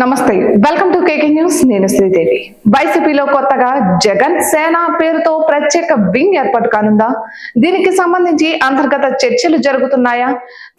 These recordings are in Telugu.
నమస్తే, వెల్కమ్ టు కేకే న్యూస్. నేను శ్రీదేవి. వైసీపీలో కొత్తగా జగన్ సేన పేరుతో ప్రత్యేక వింగ్ ఏర్పాటు కానుందా? దీనికి సంబంధించి అంతర్గత చర్చలు జరుగుతున్నాయా?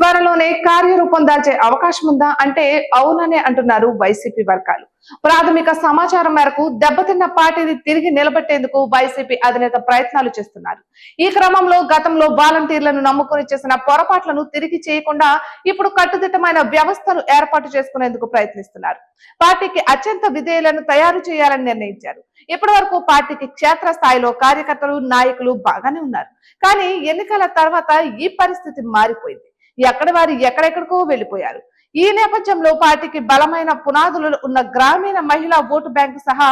త్వరలోనే కార్యరూపం దాల్చే అవకాశం ఉందా అంటే అవుననే అంటున్నారు వైసీపీ వర్గాలు. ప్రాథమిక సమాచారం మేరకు దెబ్బతిన్న పార్టీని తిరిగి నిలబెట్టేందుకు వైసీపీ అధినేత ప్రయత్నాలు చేస్తున్నారు. ఈ క్రమంలో గతంలో వాలంటీర్లను నమ్ముకుని చేసిన పొరపాట్లను తిరిగి చేయకుండా ఇప్పుడు కట్టుదిట్టమైన వ్యవస్థను ఏర్పాటు చేసుకునేందుకు ప్రయత్నిస్తున్నారు. పార్టీకి అత్యంత విధేయులను తయారు చేయాలని నిర్ణయించారు. ఇప్పటి వరకు పార్టీకి క్షేత్ర స్థాయిలో కార్యకర్తలు, నాయకులు బాగానే ఉన్నారు. కానీ ఎన్నికల తర్వాత ఈ పరిస్థితి మారిపోయింది. ఎక్కడి వారు ఎక్కడెక్కడికో వెళ్లిపోయారు. ఈ నేపథ్యంలో పార్టీకి బలమైన పునాదులు ఉన్న గ్రామీణ మహిళా ఓటు బ్యాంకు సహా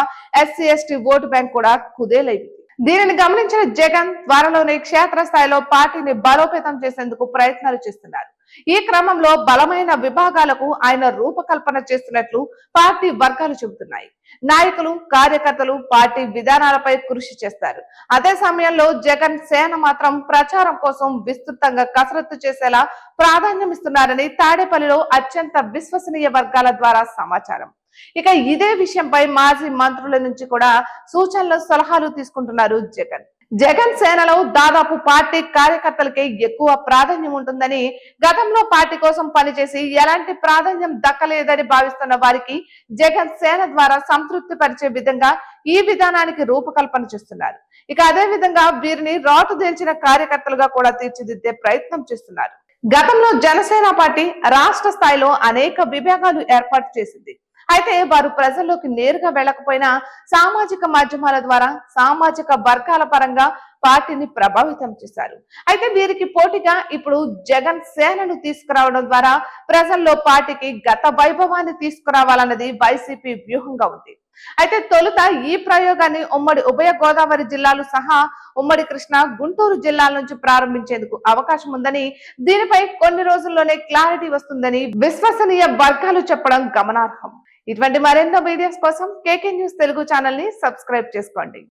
SC/ST ఓటు బ్యాంక్ కూడా కుదేలైంది. దీనిని గమనించిన జగన్ త్వరలోనే క్షేత్రస్థాయిలో పార్టీని బలోపేతం చేసేందుకు ప్రయత్నాలు చేస్తున్నారు. ఈ క్రమంలో బలమైన విభాగాలకు ఆయన రూపకల్పన చేస్తున్నట్లు పార్టీ వర్గాలు చెబుతున్నాయి. నాయకులు, కార్యకర్తలు పార్టీ విధానాలపై కృషి చేస్తారు. అదే సమయంలో జగన్ సేన మాత్రం ప్రచారం కోసం విస్తృతంగా కసరత్తు చేసేలా ప్రాధాన్యమిస్తున్నారని తాడేపల్లిలో అత్యంత విశ్వసనీయ వర్గాల ద్వారా సమాచారం. ఇక ఇదే విషయంపై మాజీ మంత్రుల నుంచి కూడా సూచనలు, సలహాలు తీసుకుంటున్నారు జగన్. జగన్ సేనలో దాదాపు పార్టీ కార్యకర్తలకే ఎక్కువ ప్రాధాన్యం ఉంటుందని, గతంలో పార్టీ కోసం పనిచేసి ఎలాంటి ప్రాధాన్యం దక్కలేదని భావిస్తున్న వారికి జగన్ సేన ద్వారా సంతృప్తి పరిచే విధంగా ఈ విధానానికి రూపకల్పన చేస్తున్నారు. ఇక అదే విధంగా వీరిని రాటు దేల్చిన కార్యకర్తలుగా కూడా తీర్చిదిద్దే ప్రయత్నం చేస్తున్నారు. గతంలో జనసేన పార్టీ రాష్ట్ర స్థాయిలో అనేక విభాగాలు ఏర్పాటు చేసింది. అయితే వారు ప్రజల్లోకి నేరుగా వెళ్లకపోయినా సామాజిక మాధ్యమాల ద్వారా సామాజిక వర్గాల పరంగా పార్టీని ప్రభావితం చేశారు. అయితే వీరికి పోటీగా ఇప్పుడు జగన్ సేనను తీసుకురావడం ద్వారా ప్రజల్లో పార్టీకి గత వైభవాన్ని తీసుకురావాలన్నది వైసీపీ వ్యూహంగా ఉంది. అయితే తొలుత ఈ ప్రయోగాన్ని ఉమ్మడి ఉభయ గోదావరి జిల్లాలు సహా ఉమ్మడి కృష్ణా, గుంటూరు జిల్లాల నుంచి ప్రారంభించేందుకు అవకాశం ఉందని, దీనిపై కొన్ని రోజుల్లోనే క్లారిటీ వస్తుందని విశ్వసనీయ వర్గాలు చెప్పడం గమనార్హం. ఇటువంటి మరెన్నో వీడియోస్ కోసం కేకే న్యూస్ తెలుగు ఛానల్ ని సబ్స్క్రైబ్ చేసుకోండి.